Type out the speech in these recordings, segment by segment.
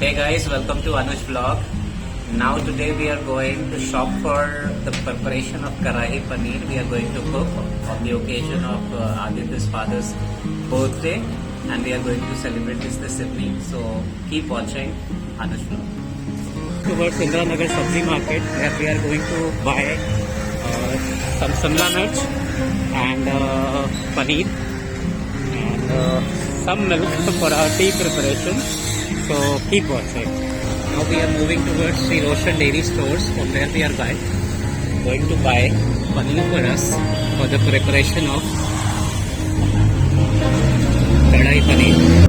Hey guys, welcome to Anush vlog. Now today we are going to shop for the preparation of Karahi Paneer. We are going to cook on the occasion of Aditya's father's birthday, and we are going to celebrate this evening. So keep watching Anush vlog. Towards Indra Nagar Sabzi Market, where we are going to buy some Shimla mirch and paneer and some milk for our tea preparation. So keep watching. Now we are moving towards the Roshan Dairy stores, from where we are going to buy paneer for us for the preparation of Kadai Paneer.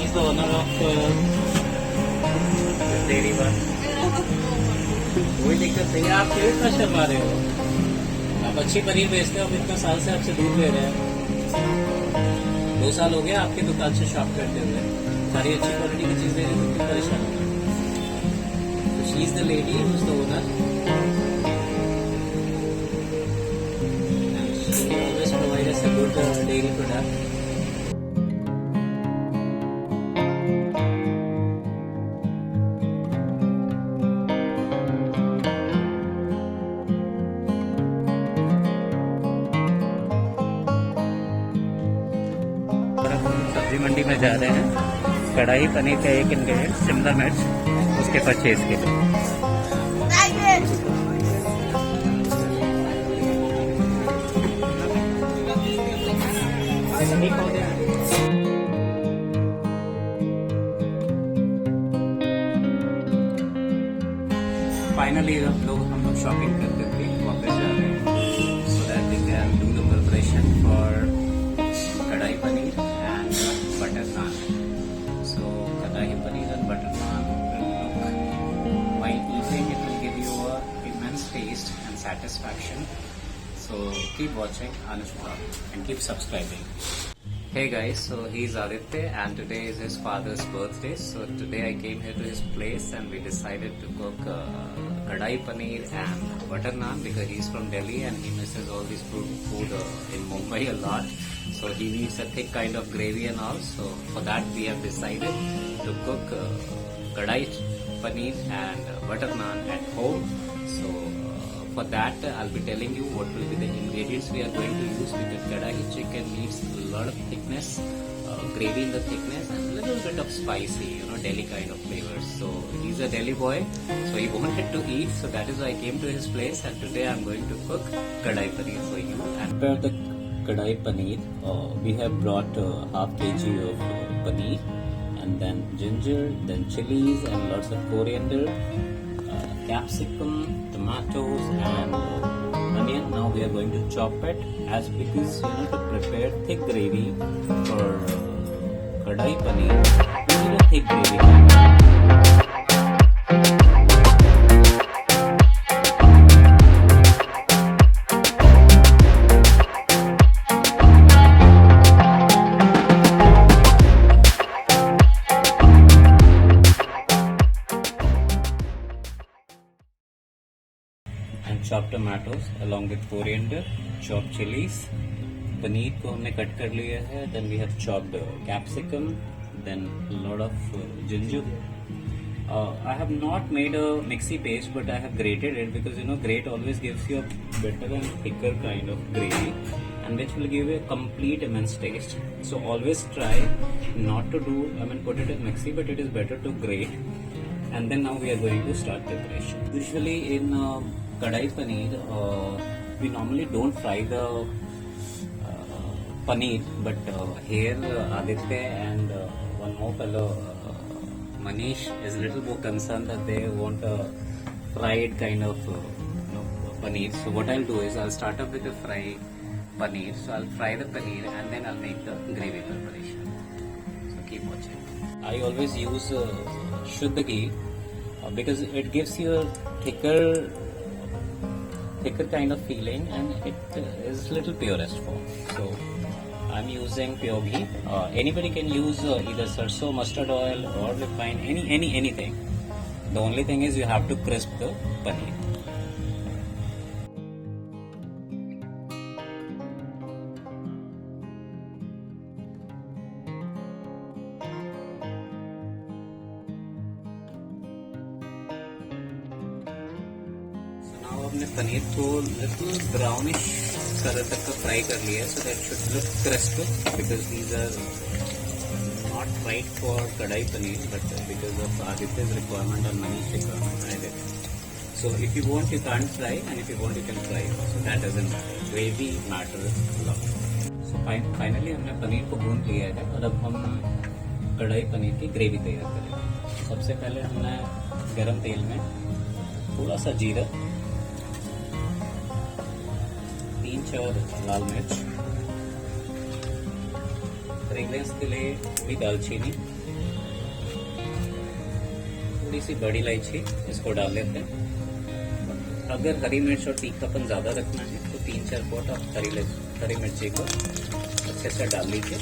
He's the owner of dairy bar. कोई दिक्कत नहीं है, आप क्यों इतना शर्मा रहे हो? आप अच्छी पनीर बेचते हो, हम इतना साल से आपसे दूध ले रहे हैं। 2 साल हो गया आपकी दुकान से शॉप करते हुए, सारी अच्छी क्वालिटी की चीज दे रहे हो, क्यों परेशान हो? तो she is the lady who is the owner and she always provide us a good dairy product. सब्जी मंडी में जा रहे हैं कढ़ाई पनीर का एक इंग्रेडिएंट शिमला मिर्च उसके परचेज के लिए. फाइनली हम लोग शॉपिंग करते थे वापस जा रहे हैं so that we can do the preparation for kadai paneer and butter naan. So kadahi paneer and butter naan will look, while eating it will give you a immense taste and satisfaction. So keep watching Anush vlog and keep subscribing. Hey guys, so he's Aditya and today is his father's birthday. So today I came here to his place and we decided to cook kadai paneer and butter naan because he's from Delhi and he misses all this food in Mumbai a lot. So he needs a thick kind of gravy and all. So for that we have decided to cook kadai paneer and butter naan at home. So for that I'll be telling you what will be the ingredients we are going to use because kadahi chicken needs a lot of thickness, gravy in the thickness and a little bit of spicy, Delhi kind of flavors. So he's a Delhi boy, so he wanted to eat. So that is why I came to his place and today I'm going to cook kadai paneer for you. And prepare the kadai paneer. We have brought half kg of paneer and then ginger, then chilies and lots of coriander, capsicum, tomatoes and onion. Now we are going to chop it as because to prepare thick gravy for kadai paneer. We need a thick gravy. And chopped tomatoes along with coriander, chopped chilies. Paneer को हमने cut कर लिया है. Then we have chopped capsicum, then a lot of ginger. I have not made a mixie paste, but I have grated it because grate always gives you a better and thicker kind of gravy, and which will give you a complete immense taste. So always try not to put it in mixie, but it is better to grate. And then now we are going to start preparation. Usually in kadai paneer, we normally don't fry the paneer, but here Aditya and one more fellow, Manish, is a little more concerned that they want a fried kind of paneer. So what I'll do is I'll start off with the fry paneer. So I'll fry the paneer and then I'll make the gravy preparation. So keep watching. I always use Shuddha ghee because it gives you a thicker kind of feeling, and it is little purest form. So I'm using pure ghee. Anybody can use either sarso, mustard oil, or refined, anything. The only thing is you have to crisp the paneer. now हमने पनीर को little brownish colour तक का fry कर लिया है, so that should look crisp, because these are not right for kadai paneer, but because of Aditya's requirement or Mani's requirement, I did. So if you want, you can't fry, and if you want, you can fry. So that doesn't matter. Gravy matters a lot. So finally हमने पनीर को भून लिया है, और अब हम कढ़ाई पनीर की ग्रेवी तैयार करेंगे. सबसे पहले हमने गरम तेल में थोड़ा सा जीरा, 3-4 लाल मिर्च, फ्रेग्रेंस के लिए थोड़ी दालचीनी, थोड़ी सी बड़ी इलायची, इसको डाल लेते हैं. अगर हरी मिर्च और तीखापन ज़्यादा रखना है तो 3-4 पॉट आप हरी मिर्ची को अच्छे से डाल लीजिए.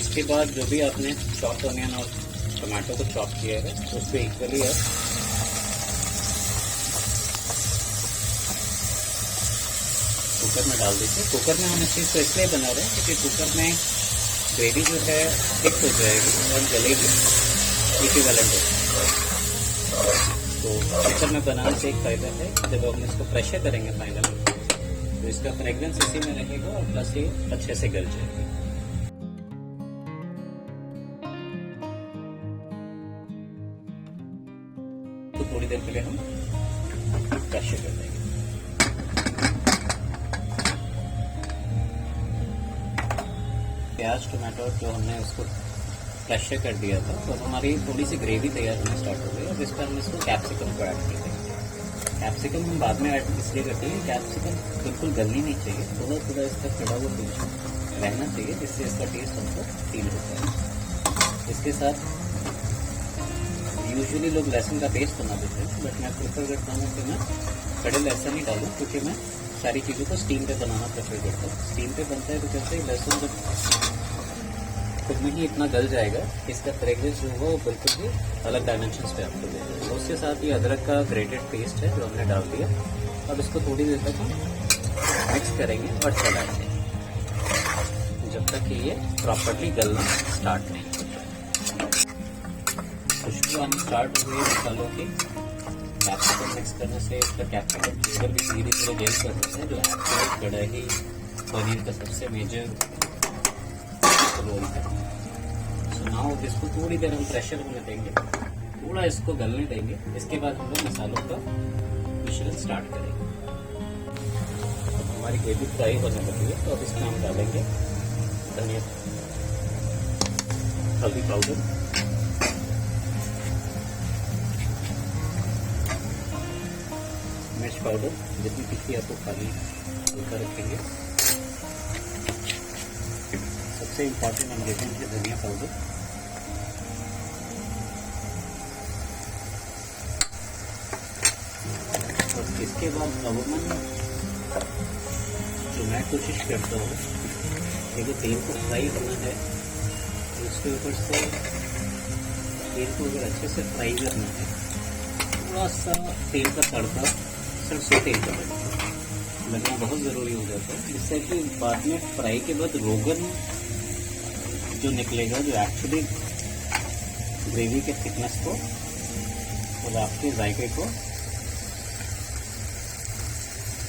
उसके बाद जो भी आपने चॉप ऑनियन और टमाटो को चॉप किया है उसको इक्वली आप कुकर में डाल दीजिए. कुकर में हम इस चीज़ को इसलिए बना रहे हैं क्योंकि कुकर में ग्रेवी जो है थिक हो जाएगी और जलेगी इक्विवेलेंट हो. तो कुकर में बनाने से एक फ़ायदा है, जब हम इसको प्रेशर करेंगे फाइनली तो इसका फ्रेग्रेंस इसी में रहेगा और प्लस ये अच्छे से गल जाएगी. तो थोड़ी देर के लिए हम प्रेशर कर देंगे. प्याज टमाटो जो हमने उसको प्रेशर कर दिया था, तो हमारी थोड़ी सी ग्रेवी तैयार होना स्टार्ट हो गई. अब इस पर हम इसको कैप्सिकम को ऐड कर देंगे. कैप्सिकम हम बाद में ऐड इसलिए करते हैं, कैप्सिकम बिल्कुल गलनी नहीं चाहिए, थोड़ा थोड़ा इसका खड़ा हुआ पीस रहना चाहिए, जिससे इसका टेस्ट हमको फील होता है. इसके साथ यूजुअली लोग लहसुन का पेस्ट बना देते हैं, बट मैं प्रेफर करता हूँ कि मैं खड़े लहसुन ही डालूँ, क्योंकि मैं सारी चीज़ों को स्टीम पे बनाना प्रेफर करता हूँ. स्टीम पे बनता है तो कैसे लहसुन जब खुद में ही इतना गल जाएगा, इसका फ्रेग्रेंस जो होगा वो बिल्कुल भी अलग डायमेंशंस पे आपको देगा. उसके साथ ही अदरक का ग्रेटेड पेस्ट है जो हमने डाल दिया. अब इसको थोड़ी देर तक हम मिक्स करेंगे और चलाएंगे जब तक कि ये प्रॉपरली गलना स्टार्ट नहीं हो जाए. खुशबू आनी स्टार्ट हो गई मसालों की. कैप्सिकम मिक्स करने से इसका कैप्सिकम फ्लेवर भी धीरे धीरे गेन कर सकते हैं, जो एक्चुअली कढ़ाई पनीर का सबसे मेजर रोल है. सो नाउ इसको थोड़ी देर हम प्रेशर होने देंगे, थोड़ा इसको गलने देंगे. इसके बाद हम लोग मसालों का मिश्रण स्टार्ट करेंगे. अब हमारी ग्रेवी फ्राई होने लगी है, तो अब इसमें हम डालेंगे धनिया, हल्दी पाउडर, मिर्च पाउडर, जितनी तीखी आपको खानी हल्का रखेंगे. सबसे इम्पॉर्टेंट इंग्रेडिएंट है धनिया पाउडर. और इसके बाद अमूमन जो मैं कोशिश करता हूँ कि तेल को फ्राई करना है, तो उसके ऊपर से तेल को अगर अच्छे से फ्राई करना है, थोड़ा सा तेल का तड़का सरसों तेल का लगना बहुत ज़रूरी हो जाता है, जिससे कि बाद में फ्राई के बाद रोगन जो निकलेगा, जो एक्चुअली ग्रेवी के थिकनेस को और आपके जायके को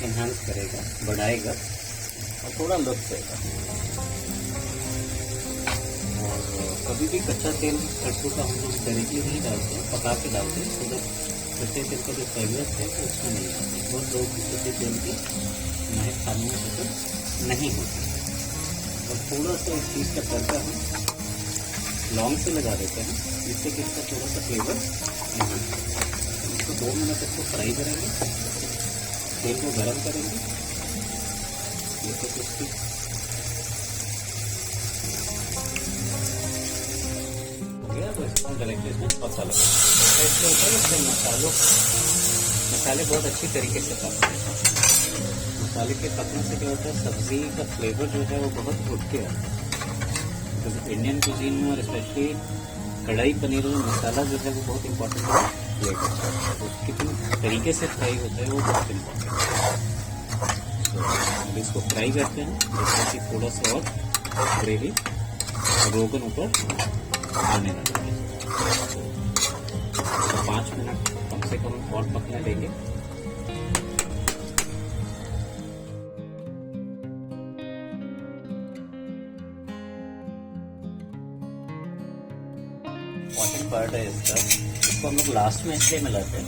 इन्हांस करेगा, बढ़ाएगा और थोड़ा लुत्फ देगा. और कभी भी कच्चा तेल सरसों का हम लोग डायरेक्टली नहीं डालते हैं, पका के डालते हैं, तो जब कच्चे तेल का जो फ्रेग्रेंस है वो उसमें नहीं आती. बहुत लोग कच्चे तेल की महक खाने में पसंद नहीं होती. और थोड़ा सा इस चीज़ का तड़का हम लौंग से लगा देते हैं, जिससे कि इसका थोड़ा सा फ्लेवर इन्हांस होता है. इसको 2 मिनट इसको फ्राई करेंगे, तेल को गरम करेंगे. ये तो और डायरेक्टली इसमें मसाला तो इसलिए होता है इसमें मसाले बहुत अच्छी तरीके से पकते हैं। मसाले के पकने से क्या होता है, सब्जी का फ्लेवर जो है वो बहुत उठ के आता है। तो इंडियन कुजीन में और स्पेशली कढ़ाई पनीर में मसाला जो है वो बहुत इंपॉर्टेंट प्ले करता है। तो कितने तरीके से फ्राई होता है वो बहुत इंपॉर्टेंट है। तो अभी इसको फ्राई करते हैं जैसे कि थोड़ा सा और ग्रेवी रोगन ऊपर आने लगेगी। तो 5 मिनट कम से कम और पकने देंगे। इंपॉर्टेंट पार्ट है इसको हम लोग लास्ट में इसलिए मिलाते हैं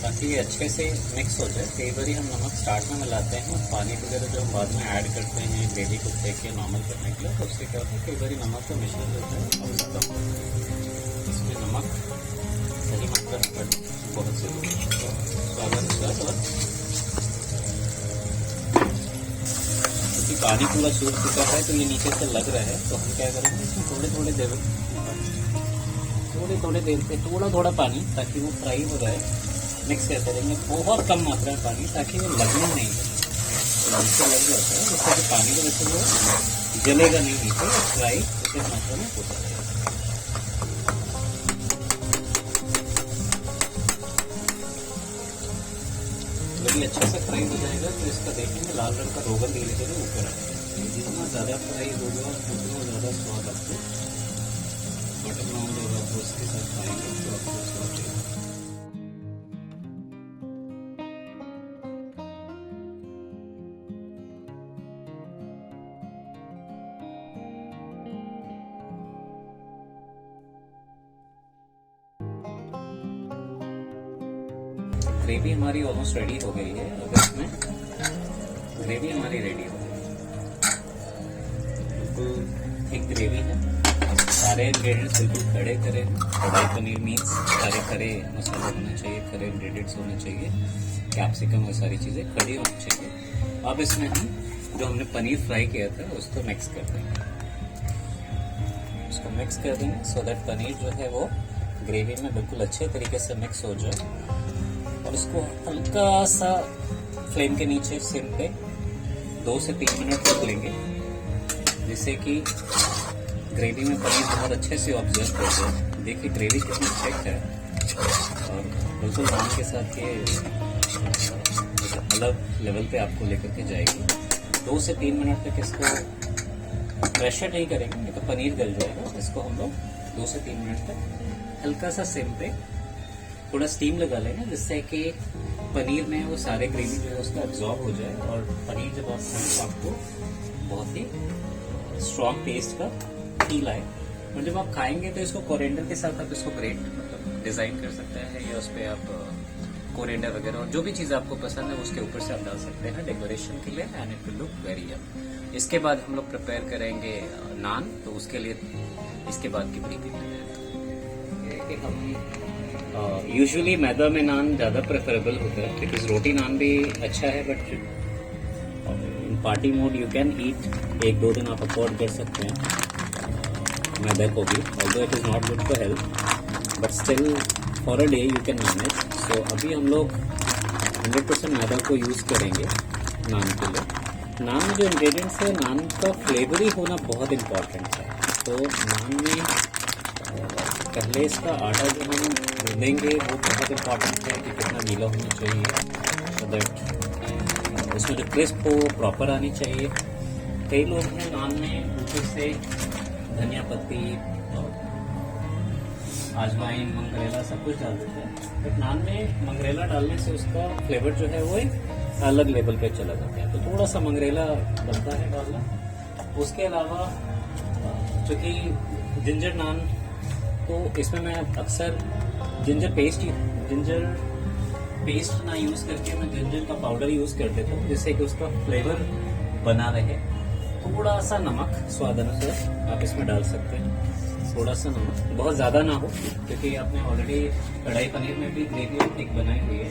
ताकि ये अच्छे से मिक्स हो जाए। कई बार हम नमक स्टार्ट में मिलाते हैं और पानी वगैरह जो हम बाद में ऐड करते हैं ग्रेवी को फेंक के नॉर्मल करने के लिए, तो उससे क्या होता है कई बार नमक का मिश्रण होता है और ज़्यादा इसमें नमक सही मात्रा में बहुत ज़रूरी है। तो स्वाद अनुसार और क्योंकि पानी पूरा सूख चुका है तो ये नीचे से लग रहा है, तो हम क्या करेंगे इसमें थोड़े देर पे थोड़ा पानी ताकि वो फ्राई हो जाए मिक्स करते रहेंगे। बहुत कम मात्रा में पानी ताकि वो लगने नहीं लगे। तो नीचे लग जाता है जिससे कि पानी की वजह से वो जलेगा नहीं नीचे, फ्राई उचित मात्रा में हो सकता है। जब ये अच्छे से फ्राई हो जाएगा तो इसका देखेंगे लाल रंग का रोगन धीरे धीरे ऊपर आएगा। जितना ज़्यादा फ्राई होगा उतना ज़्यादा स्वाद आपको बटर नान जो है उसके साथ खाएंगे तो आपको स्वाद चाहिए। ग्रेवी हमारी ऑलमोस्ट रेडी हो गई है। अब इसमें ग्रेवी हमारी रेडी हो गई है, बिल्कुल थिक ग्रेवी है। सारे इंग्रेडिएंट्स बिल्कुल खड़े करे हैं। कढ़ाई पनीर मीन्स सारे खड़े मसाले होने चाहिए, खड़े इंग्रेडिएंट्स होने चाहिए, कैप्सिकम और सारी चीज़ें खड़ी होनी चाहिए। अब इसमें हम जो हमने पनीर फ्राई किया था उसको मिक्स कर देंगे। उसको मिक्स कर देंगे सो दैट पनीर जो है वो ग्रेवी में बिल्कुल अच्छे तरीके से मिक्स हो जाए। और इसको हल्का सा फ्लेम के नीचे सिम पे 2 से 3 मिनट रख लेंगे, जिससे कि ग्रेवी में पनीर बहुत अच्छे से ऑब्जर्व कर जाए। देखिए ग्रेवी कितनी थिक है और बिल्कुल नान के साथ ये अलग लेवल पे आपको लेकर के जाएगी। 2 से 3 मिनट तक इसको प्रेशर नहीं करेंगे, नहीं तो पनीर गल जाएगा। इसको हम लोग 2 से 3 मिनट तक हल्का सा सिम पे थोड़ा स्टीम लगा लेंगे, जिससे कि पनीर में वो सारे ग्रेवी जो है उसका एब्जॉर्ब हो जाए और पनीर जब आप खाएं तो आपको बहुत ही स्ट्रॉन्ग टेस्ट का फील आए। और जब आप खाएंगे तो इसको कोरिएंडर के साथ आप इसको ग्रेट मतलब डिजाइन कर सकते हैं, या उस पर आप कोरिएंडर वगैरह और जो भी चीज़ आपको पसंद है उसके ऊपर से आप डाल सकते हैं डेकोरेशन के लिए, and it will look very यम। इसके बाद हम लोग प्रिपेयर करेंगे नान, तो उसके लिए इसके बाद की ब्रीफिंग हम यूजुअली मैदा में नान ज़्यादा प्रेफरेबल होता है, बिकॉज रोटी नान भी अच्छा है, but in party mode you can eat 1-2 दिन आप अफोर्ड कर सकते हैं मैदा को भी, although it is not good for health, but still for a day you can manage. So अभी हम लोग 100% मैदा को यूज़ करेंगे नान के लिए। नान में जो इंग्रेडिएंट्स है, नान का फ्लेवर ही होना बहुत इम्पॉर्टेंट है। तो नान में पहले इसका आटा जो हम गूंदेंगे वो बहुत इम्पॉर्टेंट है कि कितना गीला होना चाहिए, सो दैट उसमें जो क्रिस्प हो प्रॉपर आनी चाहिए। कई लोग हैं नान में ऊपर से धनिया पत्ती और अजवाइन मंगरेला सब कुछ डाल देते हैं, बट नान में मंगरेला डालने से उसका फ्लेवर जो है वो एक अलग लेवल पे चला जाता है। तो थोड़ा सा मंगरेला बनता है डालना। उसके अलावा चूँकि जिंजर नान, तो इसमें मैं अक्सर जिंजर पेस्ट ना यूज़ करके मैं जिंजर का पाउडर यूज़ कर देता हूँ, जिससे कि उसका फ्लेवर बना रहे। थोड़ा सा नमक स्वाद अनुसार आप इसमें डाल सकते हैं, थोड़ा सा नमक, बहुत ज़्यादा ना हो, क्योंकि आपने ऑलरेडी कढ़ाई पनीर में भी ग्रेवी थिक बनाई हुई है,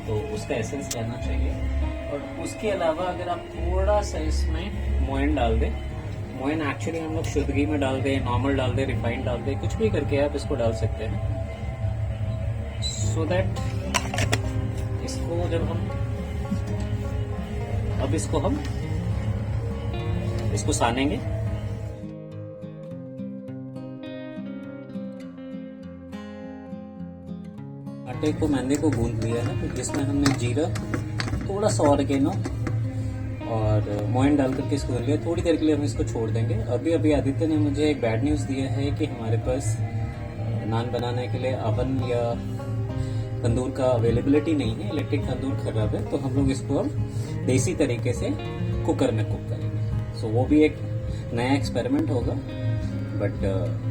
तो उसका एसेंस रहना चाहिए। और उसके अलावा अगर आप थोड़ा सा इसमें मोयन डाल दें, मोयन एक्चुअली हम लोग शुद्ध घी में डाल दें, नॉर्मल डाल दें, रिफाइंड डाल दें, कुछ भी करके आप इसको डाल सकते हैं, सो दैट इसको जब हम अब इसको सानेंगे। आटे को मैंने गूंद लिया है, तो जिसमें हमने जीरा, थोड़ा सा ऑरिगेनो और मोयन डाल करके इसको कर लिया। थोड़ी देर के लिए हम इसको छोड़ देंगे। अभी आदित्य ने मुझे एक बैड न्यूज़ दिया है कि हमारे पास नान बनाने के लिए अवन या तंदूर का अवेलेबिलिटी नहीं है, इलेक्ट्रिक तंदूर खराब है, तो हम लोग इसको अब देसी तरीके से कुकर में कुक करेंगे। सो वो भी एक नया एक्सपेरिमेंट होगा, बट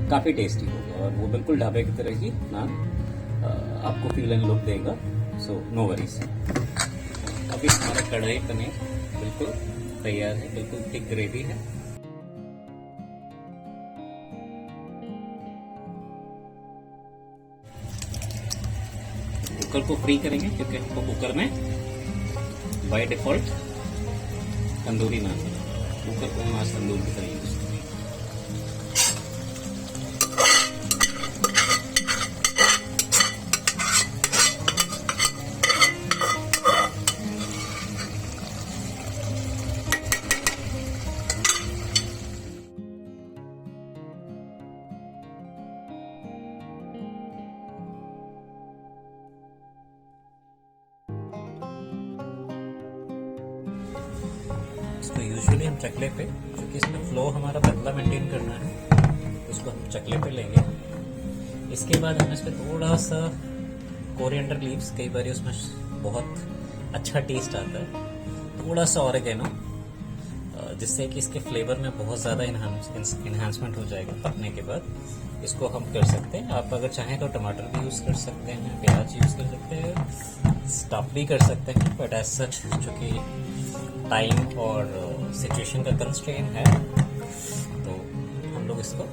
काफ़ी टेस्टी होगा और वो बिल्कुल ढाबे की तरह ही नान आपको फील एंड लुक देगा। So no worries. अभी हमारा कढ़ाई पनीर बिल्कुल तैयार है, बिल्कुल थिक ग्रेवी है। कुकर को फ्री करेंगे क्योंकि हमको कुकर में बाय डिफॉल्ट तंदूरी नान बनाना है। कुकर को हम आज तंदूर की तरह यूज करेंगे। इसको यूजुअली हम चकले पे, क्योंकि इसमें फ्लो हमारा पतला मेंटेन करना है, तो इसको हम चकले पे लेंगे। इसके बाद हम इसमें थोड़ा सा कोरिएंडर लीव्स, कई बार उसमें बहुत अच्छा टेस्ट आता है, थोड़ा सा ऑरिगेनो, जिससे कि इसके फ्लेवर में बहुत ज़्यादा इन्हांसमेंट हो जाएगा। पकने के बाद इसको हम कर सकते हैं। आप अगर चाहें तो टमाटर भी यूज़ कर सकते हैं, प्याज यूज़ कर सकते हैं, स्टफ भी कर सकते हैं, बट एज सच चूँकि टाइम और सिचुएशन का कंस्ट्रेन है, तो हम लोग इसको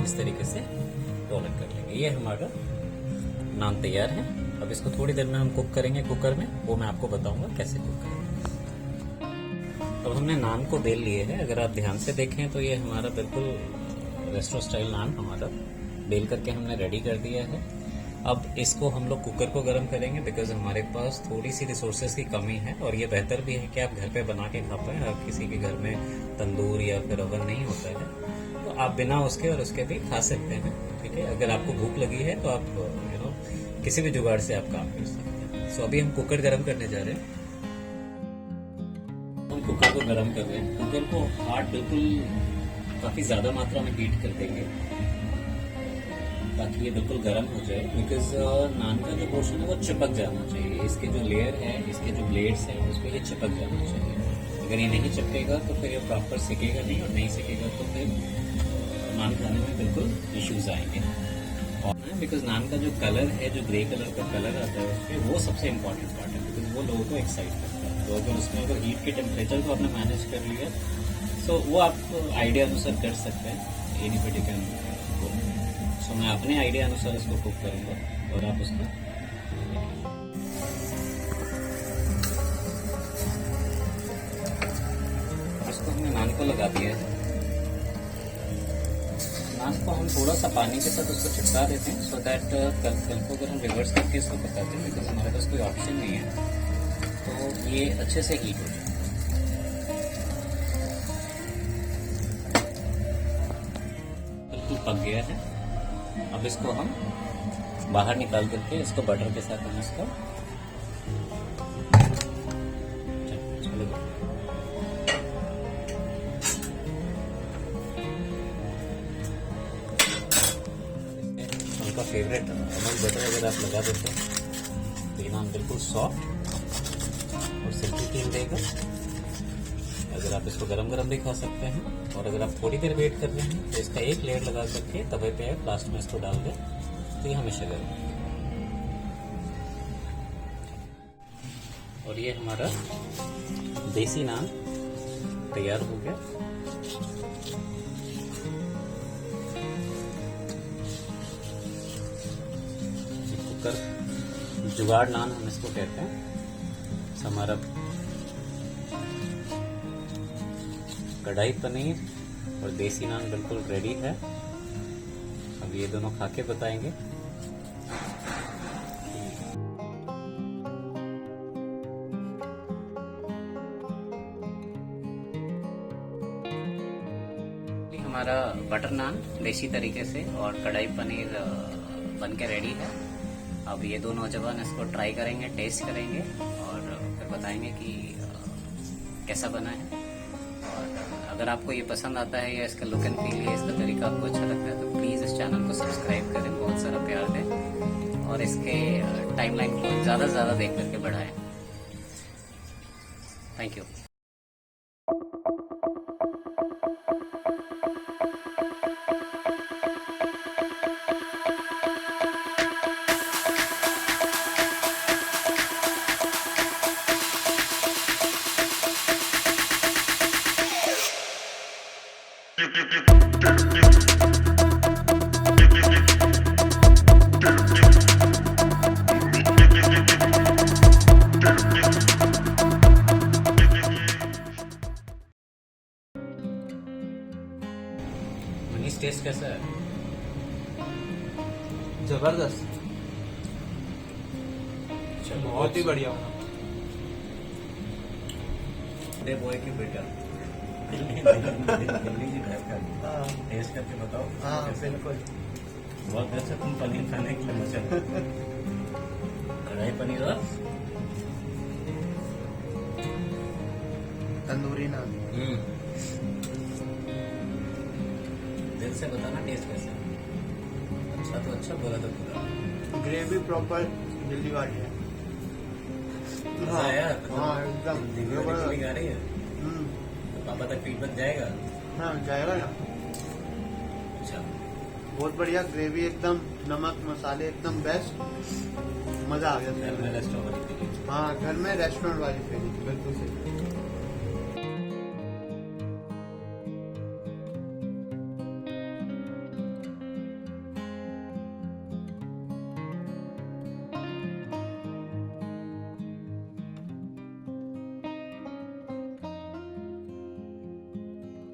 इस तरीके से रोल कर लेंगे। ये हमारा नान तैयार है। अब इसको थोड़ी देर में हम कुक करेंगे कुकर में, वो मैं आपको बताऊंगा कैसे कुक करेंगे। अब हमने नान को बेल लिए है। अगर आप ध्यान से देखें तो ये हमारा बिल्कुल रेस्टोरेंट स्टाइल नान हमारा बेल करके हमने रेडी कर दिया है। अब इसको हम लोग कुकर को गर्म करेंगे, बिकॉज हमारे पास थोड़ी सी रिसोर्सेज की कमी है, और ये बेहतर भी है कि आप घर पे बना के खा पाएं। आप किसी के घर में तंदूर या फिर ओवन नहीं होता है, तो आप बिना उसके और उसके भी खा सकते हैं। ठीक है, अगर आपको भूख लगी है तो आप किसी भी जुगाड़ से आप काम कर सकते हैं। सो अभी हम कुकर गर्म करने जा रहे हैं। हम कुकर को गर्म कर रहे हैं। कुकर को हार्ड बिल्कुल काफी ज्यादा मात्रा में हीट कर देंगे ताकि ये बिल्कुल गर्म हो जाए, बिकॉज नान का जो पोर्शन है वो चिपक जाना चाहिए। इसके जो लेयर है, इसके जो ब्लेड्स हैं, उस पर ये चिपक जाना चाहिए। अगर ये नहीं चिपकेगा तो फिर ये प्रॉपर सिकेगा नहीं, और नहीं सिकेगा तो फिर नान खाने में बिल्कुल इश्यूज आएंगे। और बिकॉज नान का जो कलर है, जो ग्रे कलर का कलर आता है उसमें, वो सबसे इम्पोर्टेंट पार्ट है, बिकॉज वो लोगों को एक्साइट करता है। तो अगर उसमें अगर हीट के टेम्परेचर को आपने मैनेज कर लिया, तो वो आप आइडिया अनुसार कर सकते हैं, एनी पर्टिकुलर। तो मैं अपने आइडिया अनुसार इसको कुक करूंगा और आप उसको हमने नान को लगा दिया है। नान को हम थोड़ा सा पानी के साथ उसको चिपका देते हैं, सो दैट कल को अगर हम रिवर्स करके इसको पकाते हैं, बिकॉज हमारे पास कोई ऑप्शन नहीं है, तो ये अच्छे से हीट हो जाए। बिल्कुल पक गया है। अब इसको हम बाहर निकाल करके इसको बटर के साथ हम इसको उनका फेवरेट अमूल बटर अगर आप लगा देते हैं तो ये नान बिल्कुल सॉफ्ट और सिल्की फील देगा। अगर आप इसको गरम गरम भी खा सकते हैं, और अगर आप थोड़ी देर वेट कर रहे हैं तो इसका एक लेयर लगा करके तवे पे लास्ट में इसको डाल दें, तो ये हमेशा गर्म है। और ये हमारा देसी नान तैयार हो गया। कुकर जुगाड़ नान हम इसको कहते हैं। हमारा कढ़ाई पनीर और देसी नान बिल्कुल रेडी है। अब ये दोनों खा के बताएंगे। हमारा बटर नान देसी तरीके से और कढ़ाई पनीर बन के रेडी है। अब ये दो नौजवान इसको ट्राई करेंगे, टेस्ट करेंगे और फिर बताएंगे कि कैसा बना है। और अगर आपको ये पसंद आता है या इसका लुक एंड फील या इसका तरीका आपको अच्छा लगता है तो प्लीज़ इस चैनल को सब्सक्राइब करें, बहुत सारा प्यार दें और इसके टाइमलाइन को ज़्यादा से ज़्यादा देख करके बढ़ाएं। Thank you. मनीष टेस्ट कैसा है? जबरदस्त, बहुत ही बढ़िया होगा। दे बॉय की बेटा दिल्ली की टाइप का टेस्ट करके बताओ। हाँ बिल्कुल। बहुत देर से तुम पनीर खाने के लिए मचा कढ़ाई पनीर और तंदूरी नान। दिल से बताना टेस्ट कैसा है। अच्छा तो अच्छा, बोला तो पूरा। ग्रेवी प्रॉपर दिल्ली वाली है। मजा आया? हाँ एकदम दिल्ली वाली फीलिंग आ रही है। हम्म, तो पापा तक फीडबैक जाएगा? हाँ जाएगा ना। अच्छा, बहुत बढ़िया ग्रेवी, एकदम नमक मसाले एकदम बेस्ट, मजा आ गया। घर में रेस्टोरेंट वाली फीलिंग। हाँ घर में रेस्टोरेंट वाली फीलिंग बिल्कुल सही।